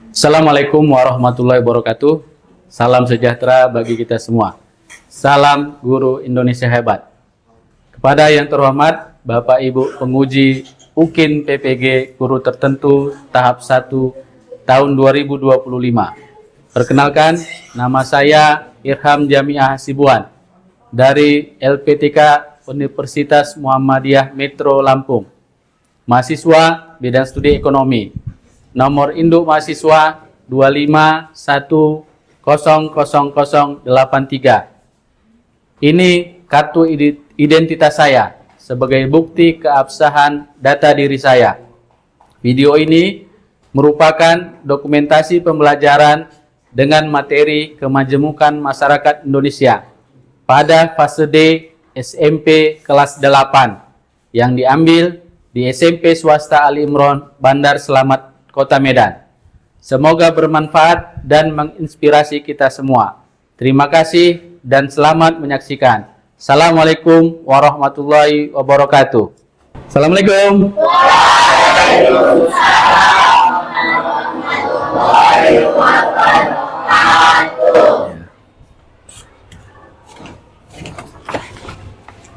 Assalamualaikum warahmatullahi wabarakatuh. Salam sejahtera bagi kita semua. Salam Guru Indonesia Hebat. Kepada yang terhormat Bapak Ibu penguji UKIN PPG Guru Tertentu tahap 1 tahun 2025. Perkenalkan, nama saya Irham Jamiah Hasibuan dari LPTK Universitas Muhammadiyah Metro Lampung. Mahasiswa bidang studi ekonomi. Nomor induk mahasiswa 251000083. Ini kartu identitas saya sebagai bukti keabsahan data diri saya. Video ini merupakan dokumentasi pembelajaran dengan materi kemajemukan masyarakat Indonesia pada fase D SMP kelas 8 yang diambil di SMP Swasta Ali Imron, Bandar Selamat, Kota Medan. Semoga bermanfaat dan menginspirasi kita semua. Terima kasih dan selamat menyaksikan. Assalamualaikum warahmatullahi wabarakatuh. Assalamualaikum. Waalaikumsalam warahmatullahi wabarakatuh.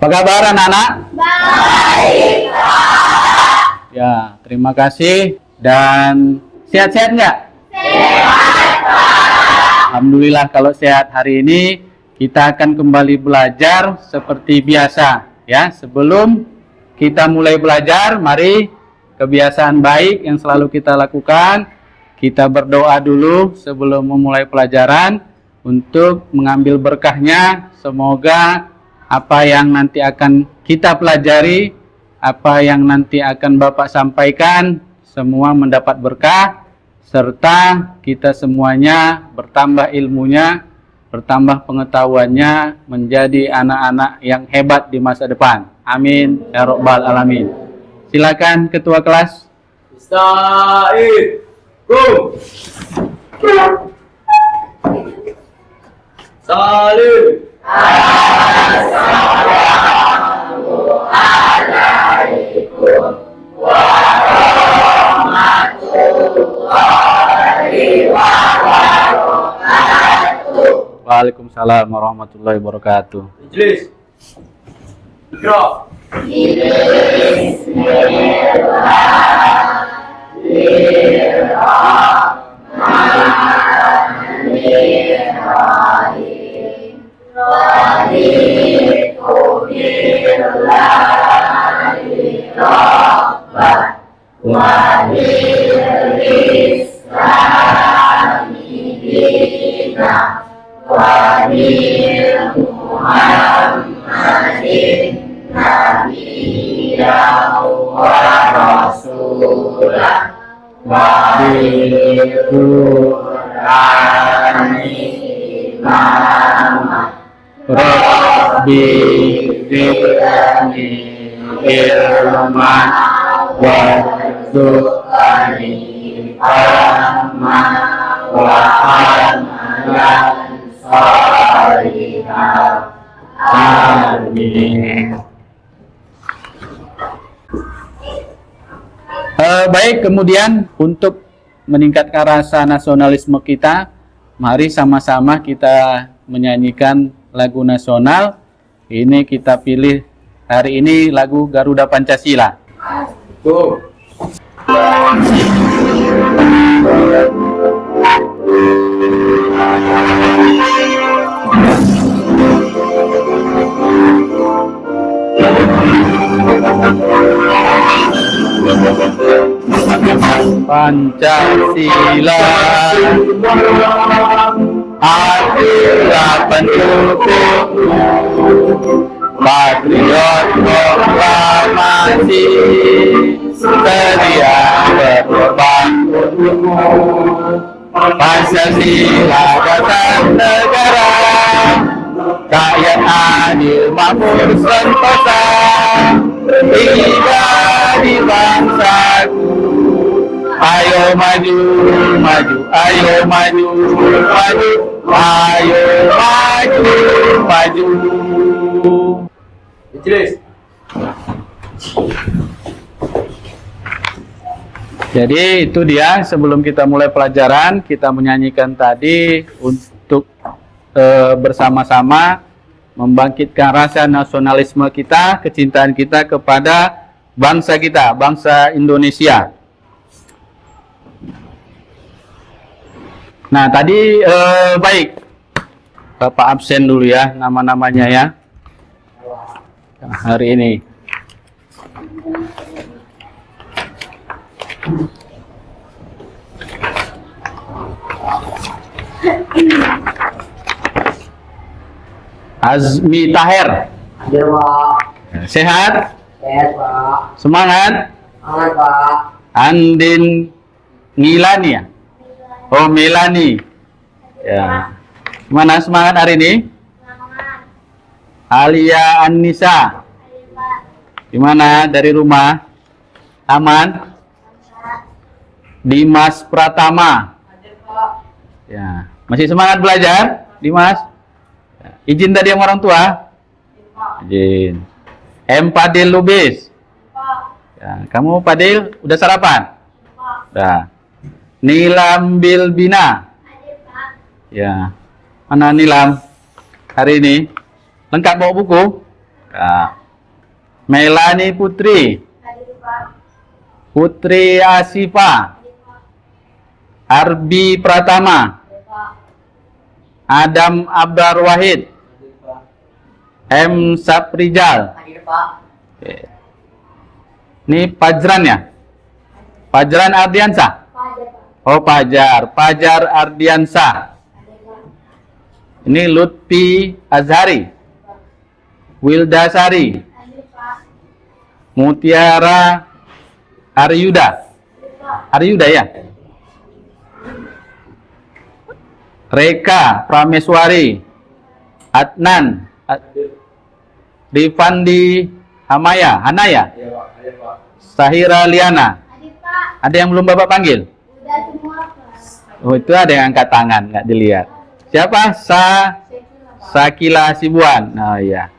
Apa kabar anak-anak? Baik, Pak. Ya, terima kasih. Dan sehat-sehat nggak? Sehat, Pak. Alhamdulillah kalau sehat. Hari ini kita akan kembali belajar seperti biasa. Ya, sebelum kita mulai belajar, mari kebiasaan baik yang selalu kita lakukan. Kita berdoa dulu sebelum memulai pelajaran untuk mengambil berkahnya. Semoga apa yang nanti akan kita pelajari, apa yang nanti akan Bapak sampaikan, semua mendapat berkah, serta kita semuanya bertambah ilmunya, bertambah pengetahuannya, menjadi anak-anak yang hebat di masa depan. Amin ya rabbal alamin. Silakan ketua kelas. Assalamualaikum. Salim. Assalamualaikum warahmatullahi wabarakatuh. Waalaikumsalam warahmatullahi wabarakatuh. Ijlis. Ikra. Bismillahirrahmanirrahim. Raditu billahi rabban wa bil islami dinan wa bil Muhammadin nabiyyan wa rasulan wa bil Qur'ani imamah. Rabbi zidni ilman warzuqni fahman wa amalan shalihan. Amin. Baik, kemudian untuk meningkatkan rasa nasionalisme kita, mari sama-sama kita menyanyikan lagu nasional. Ini kita pilih hari ini lagu Garuda Pancasila. Go. Pancasila adalah pendukung patriot proklamasi, sedia berkorban untukmu. Pancasila dasar negara, rakyat adil makmur sentosa, tiga di bangsaku. Ayo maju, maju, ayo maju, maju, ayo maju, maju. Ijlis. Jadi itu dia, sebelum kita mulai pelajaran, kita menyanyikan tadi untuk bersama-sama membangkitkan rasa nasionalisme kita, kecintaan kita kepada bangsa kita, bangsa Indonesia. Nah tadi baik, Bapak absen dulu ya nama-namanya ya hari ini. Azmi Taher. Hadir, Pak. Sehat? Sehat, Pak. Semangat? Semangat, Pak. Andin Ngilani ya? Oh, Melani. Ya. Gimana semangat hari ini? Semangat. Alia Anissa. Gimana dari rumah? Aman? Dimas Pratama. Hadir, Pak. Ya. Masih semangat belajar, Dimas? Ya. Izin tadi sama orang tua? Hadir, Pak. Izin. M. Padil Lubis. Pak. Ya. Kamu Padil udah sarapan? Pak. Udah. Nilam Bilbina. Hadir, Pak. Ya. Mana Nilam? Hari ini? Lengkap bawa buku? Ya. Melani Putri. Hadir, Pak. Putri Asifa. Hadir, Pak. Arbi Pratama. Hadir, Pak. Adam Abdar Wahid. Hadir, Pak. M. Saprijal. Hadir, Pak. Oke. Ini Pajran ya? Pajran Ardiansa? Hadir, Pak. Oh Pajar. Pajar Ardiansa. Hadir, Pak. Ini Lutfi Azhari. Wildasari. Hadir, Pak. Mutiara Aryuda. Hadir, Pak. Aryuda ya? Reka Prameswari. Adnan. Rifandi Hamaya. Hanaya. Hadir, Pak. Hadir, Pak. Sahira Liana. Hadir, Pak. Ada yang belum Bapak panggil? Udah semua, Pak. Oh itu ada yang angkat tangan, nggak dilihat. Siapa? Sekila, Pak. Sakila Sibuan. Oh iya.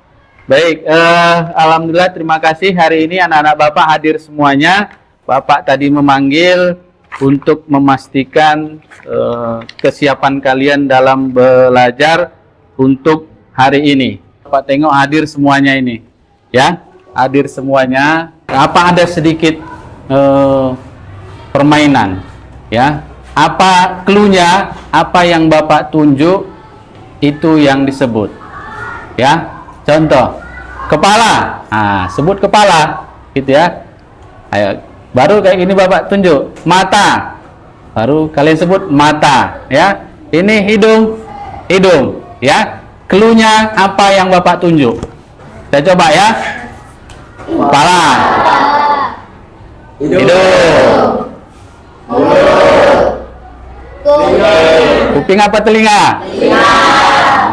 Baik, alhamdulillah terima kasih hari ini anak-anak Bapak hadir semuanya. Bapak tadi memanggil untuk memastikan kesiapan kalian dalam belajar untuk hari ini. Bapak tengok hadir semuanya ini, ya, hadir semuanya. Apa ada sedikit permainan, ya? Apa cluenya? Apa yang Bapak tunjuk itu yang disebut, ya? Contoh, kepala. Nah, sebut kepala, gitu ya. Ayo, baru kayak gini Bapak tunjuk. Mata, baru kalian sebut mata, ya. Ini hidung, hidung, ya. Cluenya apa yang Bapak tunjuk? Kita coba ya. Kepala, hidung, kuping apa telinga?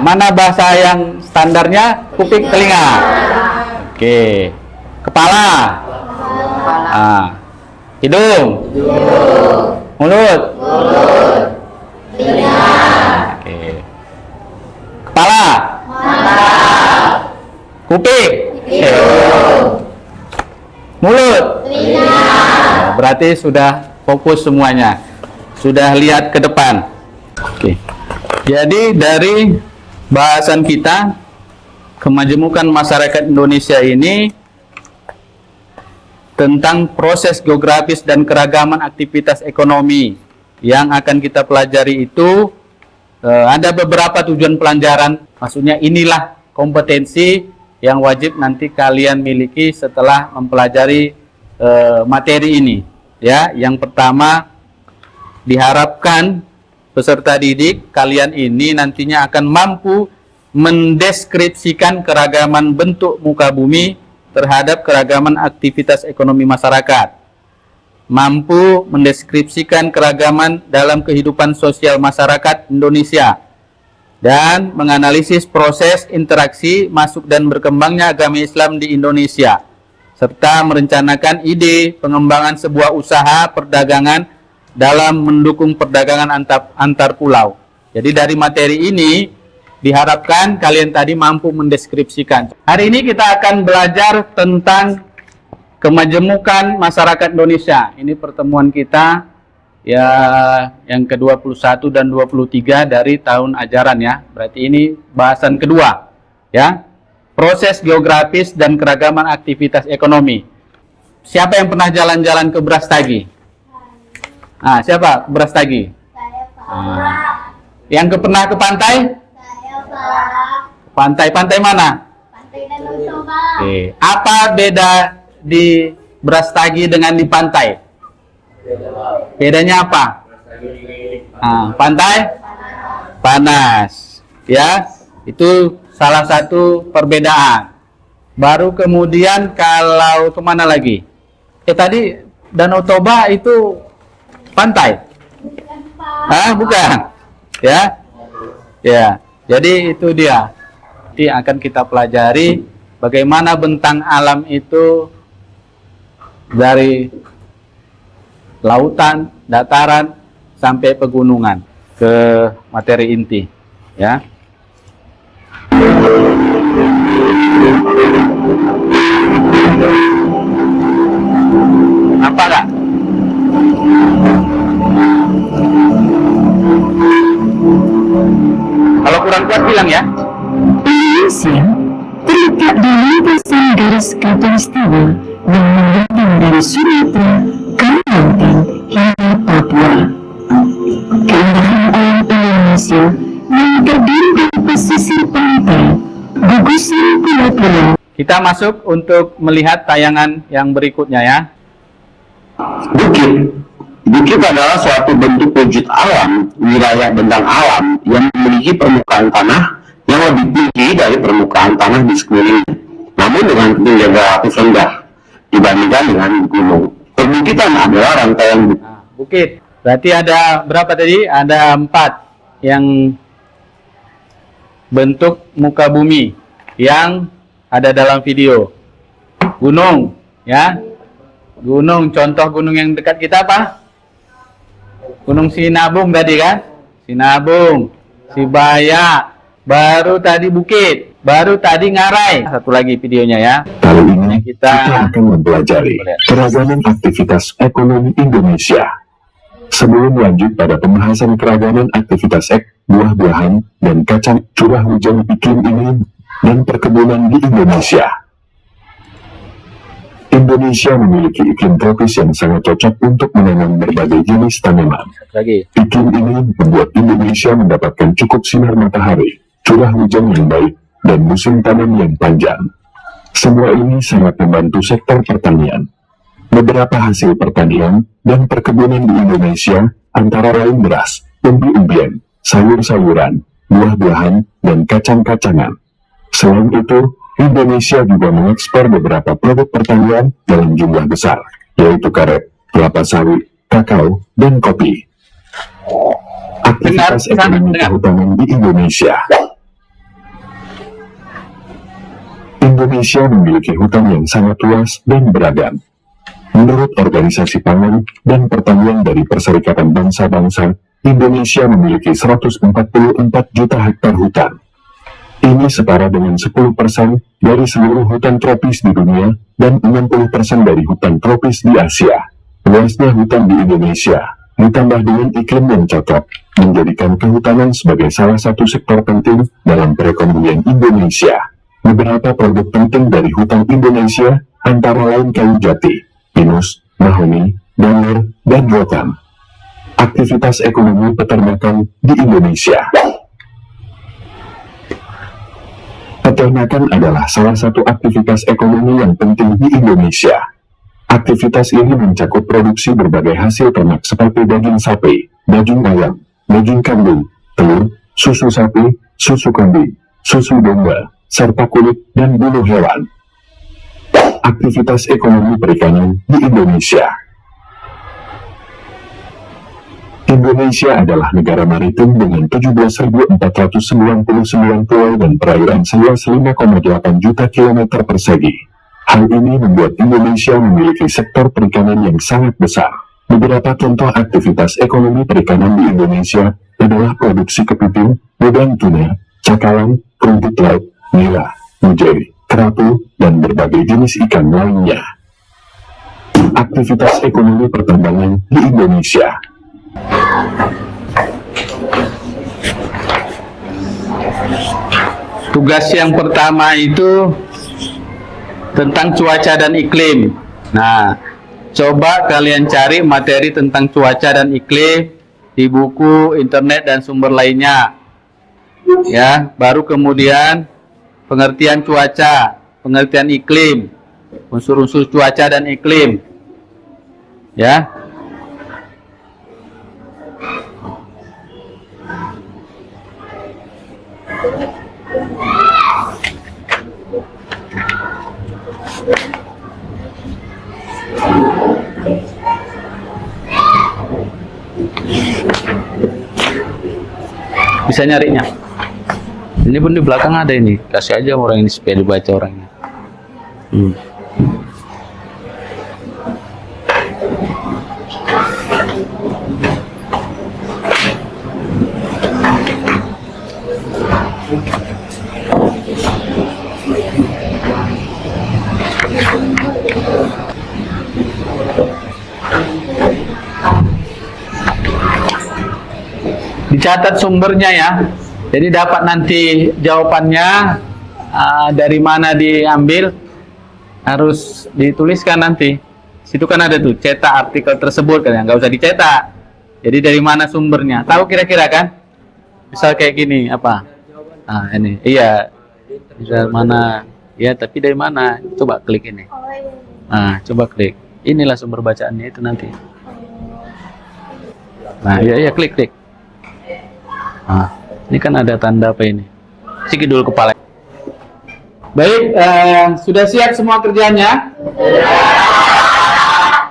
Mana bahasa yang standarnya? Kuping, telinga. Oke. Kepala. Ah. Hidung. Mulut. Oke. Kepala. Kuping. Mulut. Ya, berarti sudah fokus semuanya. Sudah lihat ke depan. Oke. Jadi dari bahasan kita, kemajemukan masyarakat Indonesia ini tentang proses geografis dan keragaman aktivitas ekonomi yang akan kita pelajari itu ada beberapa tujuan pelajaran. Maksudnya inilah kompetensi yang wajib nanti kalian miliki setelah mempelajari materi ini. Ya, yang pertama diharapkan peserta didik kalian ini nantinya akan mampu mendeskripsikan keragaman bentuk muka bumi terhadap keragaman aktivitas ekonomi masyarakat. Mampu mendeskripsikan keragaman dalam kehidupan sosial masyarakat Indonesia dan menganalisis proses interaksi masuk dan berkembangnya agama Islam di Indonesia serta merencanakan ide pengembangan sebuah usaha perdagangan dalam mendukung perdagangan antar pulau. Jadi dari materi ini diharapkan kalian tadi mampu mendeskripsikan. Hari ini kita akan belajar tentang kemajemukan masyarakat Indonesia. Ini pertemuan kita ya yang ke-21 dan 23 dari tahun ajaran ya. Berarti ini bahasan kedua ya. Proses geografis dan keragaman aktivitas ekonomi. Siapa yang pernah jalan-jalan ke Brastagi? Ah, siapa Brastagi? Saya Pak. Yang pernah ke pantai? Saya Pak. Pantai mana? Pantai Danau Toba. Oke. Apa beda di Brastagi dengan di pantai? Bedanya apa? Pantai panas. Ya, itu salah satu perbedaan. Baru kemudian kalau kemana lagi? Tadi Danau Toba itu pantai? Bukan Pak. Bukan. Ya, ya. Jadi itu dia. Nanti akan kita pelajari bagaimana bentang alam itu dari lautan, dataran, sampai pegunungan ke materi inti. Ya. Nampak nggak? Kalau kurang kuat bilang ya. Indonesia terletak di lintasan garis khatulistiwa yang membentang dari Sumatera, Kalimantan hingga Papua. Keindahan alam Indonesia yang terdiri dari pesisir pantai, gugusan pulau-pulau. Kita masuk untuk melihat tayangan yang berikutnya ya. Bukit. Bukit adalah suatu bentuk wujud alam, wilayah bentang alam yang memiliki permukaan tanah yang lebih tinggi dari permukaan tanah di sekelilingnya, namun dengan ketinggian relatif rendah dibandingkan dengan gunung. Perbukitan adalah rangkaian bukit. Bukit. Berarti ada berapa tadi? Ada 4 yang bentuk muka bumi yang ada dalam video. Gunung, ya. Gunung, contoh gunung yang dekat kita apa? Gunung Sinabung tadi kan? Sinabung, Sibaya, baru tadi Bukit, baru tadi Ngarai. Satu lagi videonya ya. Kali ini Kita kita akan mempelajari keragaman aktivitas ekonomi Indonesia. Sebelum lanjut pada pembahasan keragaman aktivitas buah-buahan dan kacang curah hujan iklim ini dan perkebunan di Indonesia. Indonesia memiliki iklim tropis yang sangat cocok untuk menanam berbagai jenis tanaman. lagi. Iklim ini membuat Indonesia mendapatkan cukup sinar matahari, curah hujan yang baik, dan musim tanam yang panjang. Semua ini sangat membantu sektor pertanian. Beberapa hasil pertanian dan perkebunan di Indonesia antara lain beras, umbi-umbian, sayur-sayuran, buah-buahan, dan kacang-kacangan. Selain itu, Indonesia juga mengekspor beberapa produk pertanian dalam jumlah besar, yaitu karet, kelapa sawit, kakao, dan kopi. Aktivitas ekonomi kehutanan di Indonesia. Indonesia memiliki hutan yang sangat luas dan beragam. Menurut Organisasi Pangan dan Pertanian dari Perserikatan Bangsa-Bangsa, Indonesia memiliki 144 juta hektar hutan. Ini setara dengan 10% dari seluruh hutan tropis di dunia dan 60% dari hutan tropis di Asia. Luasnya hutan di Indonesia, ditambah dengan iklim yang cocok, menjadikan kehutanan sebagai salah satu sektor penting dalam perekonomian Indonesia. Beberapa produk penting dari hutan Indonesia antara lain kayu jati, pinus, mahoni, danur, dan rotan. Aktivitas ekonomi peternakan di Indonesia. Peternakan adalah salah satu aktivitas ekonomi yang penting di Indonesia. Aktivitas ini mencakup produksi berbagai hasil ternak seperti daging sapi, daging ayam, daging kambing, telur, susu sapi, susu kambing, susu domba, serta kulit dan bulu hewan. Aktivitas ekonomi perikanan di Indonesia. Indonesia adalah negara maritim dengan 17.499 pulau dan perairan seluas 5,8 juta kilometer persegi. Hal ini membuat Indonesia memiliki sektor perikanan yang sangat besar. Beberapa contoh aktivitas ekonomi perikanan di Indonesia adalah produksi kepiting, udang tuna, cakalang, rumput laut, nila, mujeri, kerapu, dan berbagai jenis ikan lainnya. aktivitas ekonomi pertambangan di Indonesia. Tugas yang pertama itu tentang cuaca dan iklim. Nah, coba kalian cari materi tentang cuaca dan iklim di buku, internet, dan sumber lainnya. Ya, baru kemudian pengertian cuaca, pengertian iklim, unsur-unsur cuaca dan iklim. Ya. Bisa nyarinya. Ini pun di belakang ada ini. Kasih aja orang ini supaya dibaca orangnya. Dicatat sumbernya ya. Jadi dapat nanti jawabannya dari mana diambil, harus dituliskan nanti. Situ kan ada tuh cetak artikel tersebut kan, nggak usah dicetak. Jadi dari mana sumbernya? Tahu kira-kira kan? Misal kayak gini apa? Ini iya. Dari mana? Ya tapi dari mana? Coba klik ini. Coba klik. Inilah sumber bacaannya itu nanti. Nah iya klik. Ini kan ada tanda apa ini? Sikit dulu kepala. Baik, sudah siap semua kerjanya?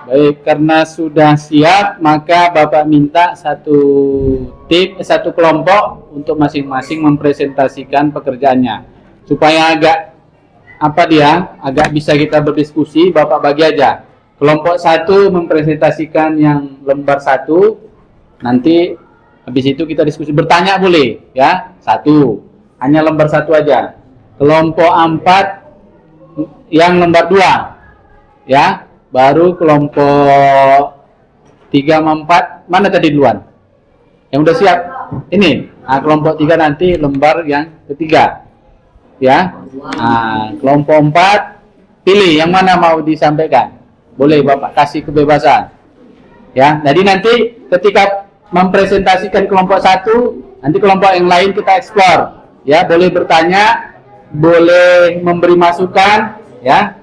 Baik, karena sudah siap, maka Bapak minta satu kelompok untuk masing-masing mempresentasikan pekerjaannya. Supaya agak bisa kita berdiskusi, Bapak bagi aja. Kelompok 1 mempresentasikan yang lembar 1, nanti habis itu kita diskusi, bertanya boleh ya, 1 hanya lembar 1 aja. Kelompok 4 yang lembar 2 ya, baru kelompok 3 sama 4 mana tadi duluan yang udah siap ini. Kelompok 3 nanti lembar yang ketiga ya. Kelompok 4 pilih yang mana mau disampaikan, boleh Bapak kasih kebebasan ya. Jadi nanti ketika mempresentasikan kelompok 1, nanti kelompok yang lain kita eksplor ya, boleh bertanya, boleh memberi masukan ya,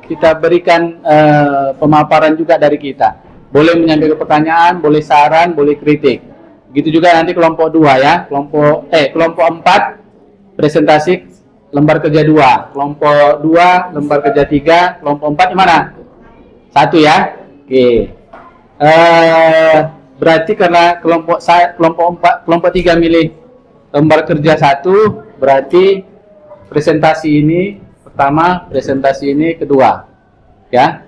kita berikan pemaparan juga dari kita, boleh menyampaikan pertanyaan, boleh saran, boleh kritik. Begitu juga nanti kelompok 2 ya, kelompok 4 presentasi lembar kerja 2, kelompok 2 lembar kerja 3, kelompok 4 gimana? 1 ya. Oke. Berarti karena kelompok 3 milih lembar kerja 1, berarti presentasi ini pertama, presentasi ini kedua ya.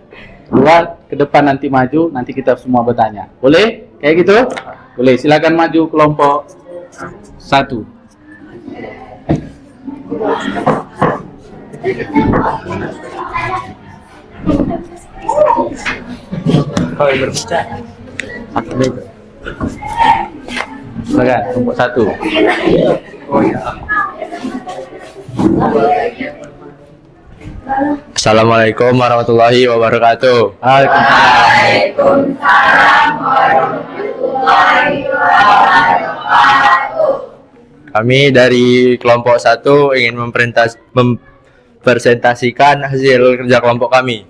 Kedua ke depan nanti maju, nanti kita semua bertanya. Boleh kayak gitu? Boleh, silakan maju kelompok 1. Kalau berbicara silakan kelompok 1. Assalamualaikum warahmatullahi wabarakatuh. Waalaikumsalam warahmatullahi wabarakatuh. Kami dari kelompok 1 ingin mempresentasikan hasil kerja kelompok kami.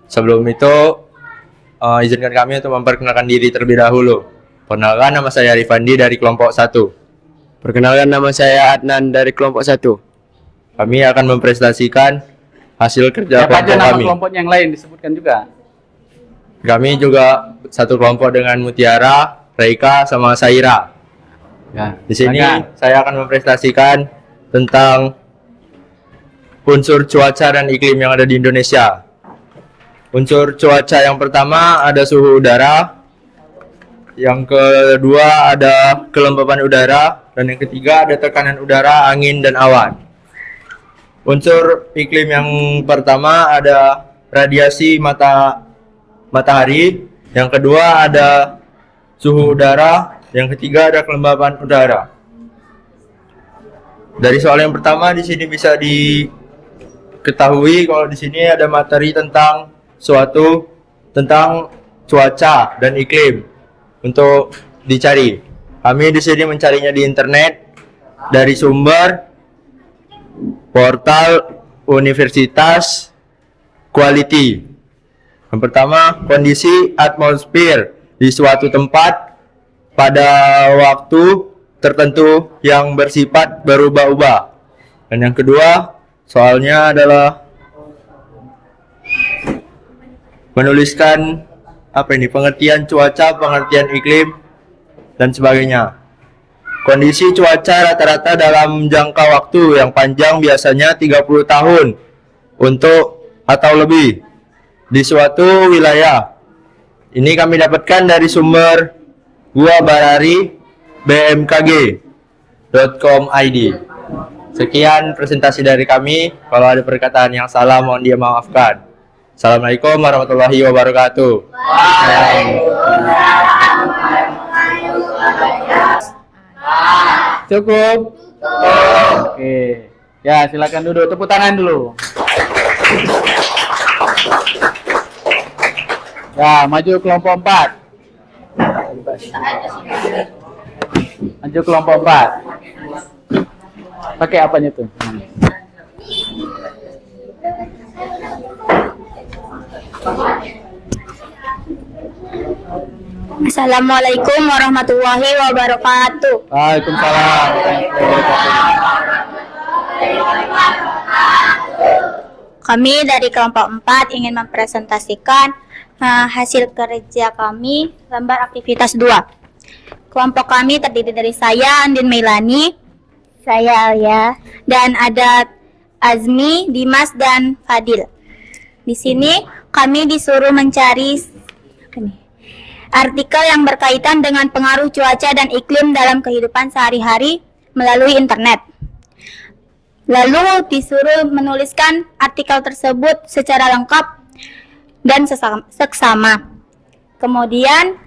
Sebelum itu, izinkan kami untuk memperkenalkan diri terlebih dahulu. Perkenalkan, nama saya Rifandi dari kelompok 1. Perkenalkan, nama saya Adnan dari kelompok 1. Kami akan mempresentasikan hasil kerja Siapa aja kelompok nama kami. kelompok yang lain disebutkan juga. Kami juga satu kelompok dengan Mutiara, Reika, sama Saira. Ya, Di sini silakan. saya akan mempresentasikan tentang unsur cuaca dan iklim yang ada di Indonesia. Unsur cuaca yang pertama ada suhu udara, yang kedua ada kelembapan udara, dan yang ketiga ada tekanan udara, angin, dan awan. Unsur iklim yang pertama ada radiasi matahari, yang kedua ada suhu udara, yang ketiga ada kelembaban udara. Dari soal yang pertama di sini bisa diketahui kalau di sini ada materi tentang tentang cuaca dan iklim untuk dicari. Kami di sini mencarinya di internet dari sumber portal Universitas Quality. Yang pertama, kondisi atmosfer di suatu tempat pada waktu tertentu yang bersifat berubah-ubah. Dan yang kedua, soalnya adalah menuliskan pengertian cuaca, pengertian iklim, dan sebagainya. Kondisi cuaca rata-rata dalam jangka waktu yang panjang biasanya 30 tahun atau lebih di suatu wilayah. Ini kami dapatkan dari sumber Gua Barari bmkg.com.id. Sekian presentasi dari kami. Kalau ada perkataan yang salah mohon dimaafkan. Assalamualaikum warahmatullahi wabarakatuh. Cukup? Oke. Ya, silakan duduk. Tepuk tangan dulu. Ya, maju kelompok 4. Maju kelompok 4. Pakai apanya tuh? Assalamualaikum warahmatullahi wabarakatuh. Waalaikumsalam. Kami dari kelompok 4 ingin mempresentasikan hasil kerja kami lembar aktivitas 2. Kelompok kami terdiri dari saya, Andin Meilani, saya Alia, dan ada Azmi, Dimas, dan Fadil. Di sini kami disuruh mencari artikel yang berkaitan dengan pengaruh cuaca dan iklim dalam kehidupan sehari-hari melalui internet. Lalu disuruh menuliskan artikel tersebut secara lengkap dan seksama. Kemudian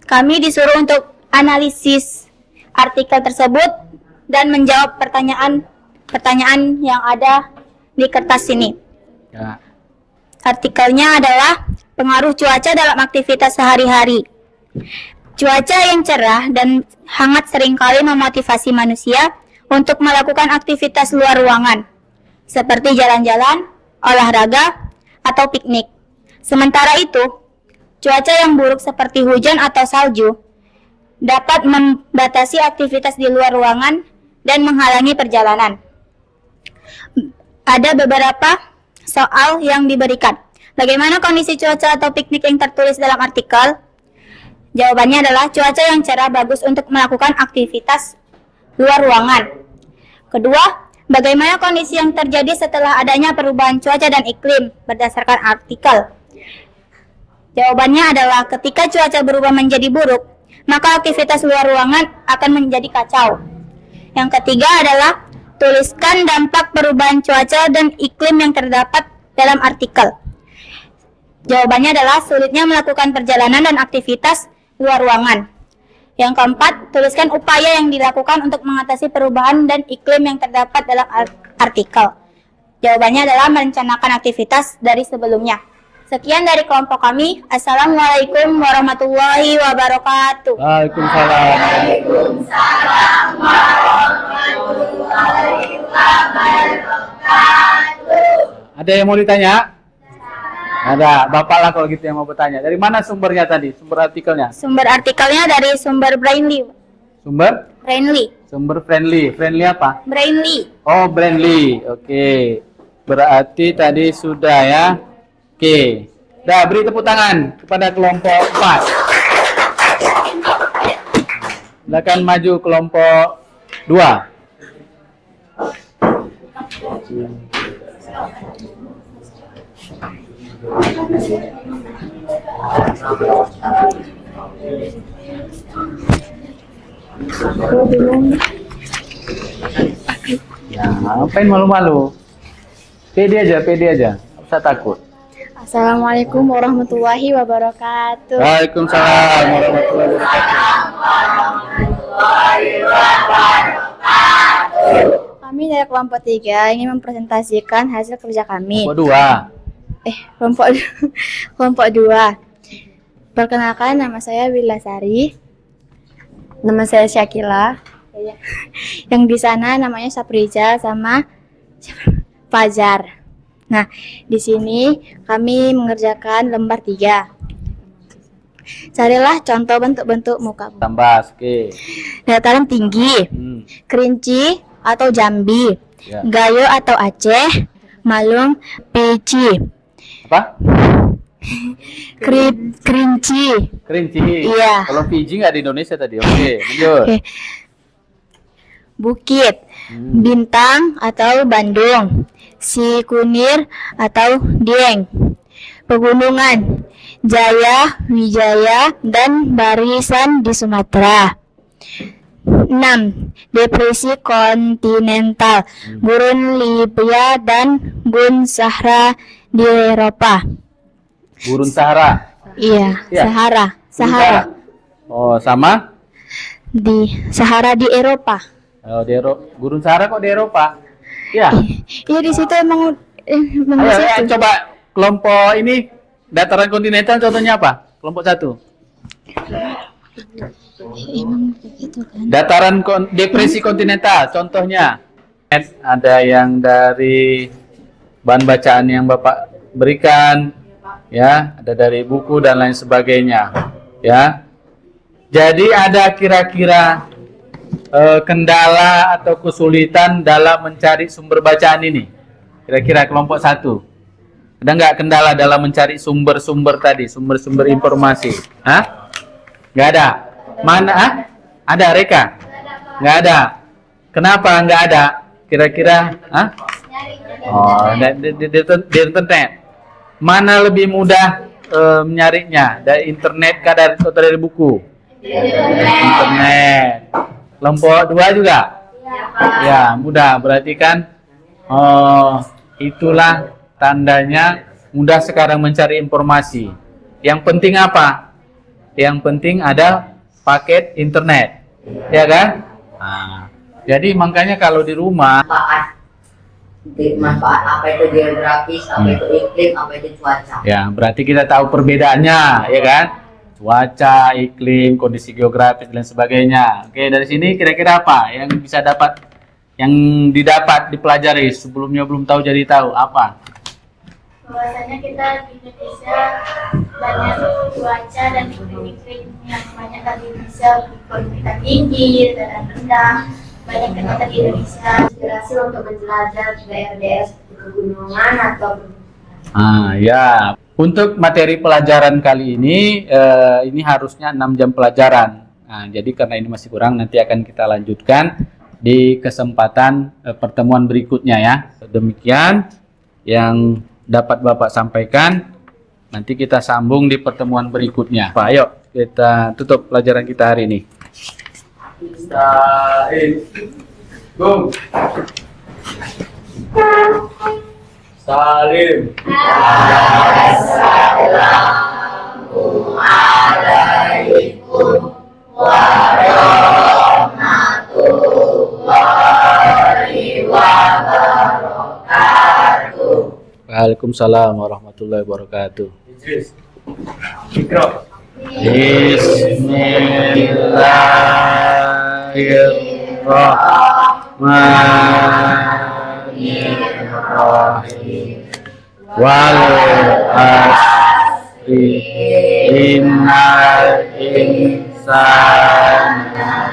kami disuruh untuk analisis artikel tersebut dan menjawab pertanyaan yang ada di kertas ini. Ya. Artikelnya adalah pengaruh cuaca dalam aktivitas sehari-hari. Cuaca yang cerah dan hangat seringkali memotivasi manusia untuk melakukan aktivitas luar ruangan, seperti jalan-jalan, olahraga, atau piknik. Sementara itu, cuaca yang buruk seperti hujan atau salju dapat membatasi aktivitas di luar ruangan dan menghalangi perjalanan. Ada beberapa soal yang diberikan. Bagaimana kondisi cuaca atau piknik yang tertulis dalam artikel? Jawabannya adalah cuaca yang cerah bagus untuk melakukan aktivitas luar ruangan. Kedua, bagaimana kondisi yang terjadi setelah adanya perubahan cuaca dan iklim berdasarkan artikel? Jawabannya adalah ketika cuaca berubah menjadi buruk, maka aktivitas luar ruangan akan menjadi kacau. Yang ketiga adalah tuliskan dampak perubahan cuaca dan iklim yang terdapat dalam artikel. Jawabannya adalah sulitnya melakukan perjalanan dan aktivitas luar ruangan. Yang keempat, tuliskan upaya yang dilakukan untuk mengatasi perubahan dan iklim yang terdapat dalam artikel. Jawabannya adalah merencanakan aktivitas dari sebelumnya. Sekian dari kelompok kami. Assalamualaikum warahmatullahi wabarakatuh. Waalaikumsalam. Ada yang mau ditanya? Ada. Bapak lah kalau gitu yang mau bertanya. Dari mana sumbernya tadi? Sumber artikelnya? Sumber artikelnya dari sumber Brainly. Sumber? Brainly. Sumber Friendly. Friendly apa? Brainly. Oh, Brainly. Oke. Berarti tadi sudah ya. Oke. Dah, beri tepuk tangan kepada kelompok 4. Silakan maju kelompok 2. Ya, ngapain malu-malu? Pede aja, nggak usah takut. Assalamualaikum warahmatullahi wabarakatuh. Waalaikumsalam warahmatullahi wabarakatuh. Kami dari kelompok 3 ingin mempresentasikan hasil kerja kami. Kelompok 2. Kelompok kelompok 2. Perkenalkan, nama saya Wilasari. Nama saya Syakila. Yang di sana namanya Saprija sama Fajar. Nah, di sini kami mengerjakan lembar 3. Carilah contoh bentuk-bentuk muka bumi. Tambah sikit. Dataran tinggi, Kerinci atau Jambi, Ya. Gayo atau Aceh, Malung, Peci, Apa? Kerinci. Kerinci. Iya. Kalau Fiji nggak di Indonesia tadi. Oke, lanjut. Oke. Bukit, Bintang atau Bandung, Sikunir atau Dieng, Pegunungan, Jaya, Wijaya, dan Barisan di Sumatera. 6. Depresi kontinental, Gurun Libya dan Gun Sahara di Eropa. Gurun Sahara. Iya, Iya. Sahara Oh, sama? di Sahara di Eropa. Oh, Gurun Sahara kok di Eropa? Ya. Iya, di situ emang Ayo, di situ. coba kelompok ini dataran kontinental contohnya apa? Kelompok 1. Emang begitu kan. Dataran depresi kontinental contohnya. Ada yang dari bahan bacaan yang Bapak berikan, ya, ada dari buku dan lain sebagainya, ya. Jadi ada kira-kira kendala atau kesulitan dalam mencari sumber bacaan ini? Kira-kira kelompok 1. Ada nggak kendala dalam mencari sumber-sumber tadi, sumber-sumber informasi? Hah? Nggak ada. Mana? Ah? Ada, Reka? Nggak ada. Kenapa nggak ada? Kira-kira? Hah? Oh, di internet. Mana lebih mudah menyarinya? Dari internet kah atau dari buku? Internet. Kelompok 2 juga? Ya, mudah. Berarti kan itulah tandanya mudah sekarang mencari informasi. Yang penting apa? Yang penting ada paket internet. Ya kan? Nah, jadi makanya kalau di rumah manfaat apa itu geografis, apa itu iklim, apa itu cuaca. ya, berarti kita tahu perbedaannya, ya kan? Cuaca, iklim, kondisi geografis dan sebagainya. Oke, dari sini kira-kira apa yang bisa didapat dipelajari sebelumnya belum tahu jadi tahu apa? Bahwasanya kita di Indonesia banyak cuaca dan iklim yang banyak di Indonesia, tingkat tinggi dan rendah, banyak ternyata di Indonesia. Inspirasi untuk menjelajah daerah-daerah seperti pegunungan atau Ya. Untuk materi pelajaran kali ini harusnya 6 jam pelajaran. Nah, jadi karena ini masih kurang, nanti akan kita lanjutkan di kesempatan pertemuan berikutnya ya. Demikian yang dapat Bapak sampaikan. Nanti kita sambung di pertemuan berikutnya. Pak, ayo kita tutup pelajaran kita hari ini. Go. Salim. Waalaikumsalam warahmatullahi wabarakatuh. Bismillahirrahmanirrahim. Wal asri innal insana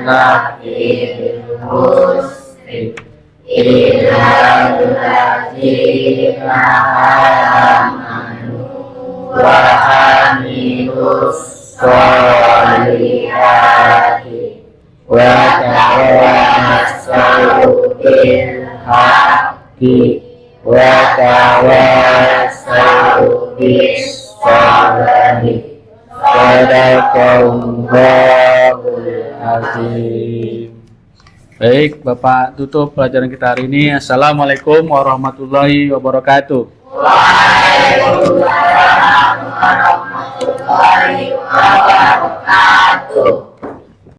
lafi khusr illa allazina amanu wa amilus sholihati wa tawassaw bil haqqi wa tawassaw bis sabri. Sadaqallahul azim. Baik, Bapak tutup pelajaran kita hari ini. Assalamualaikum warahmatullahi wabarakatuh. Waalaikumsalam warahmatullahi wabarakatuh.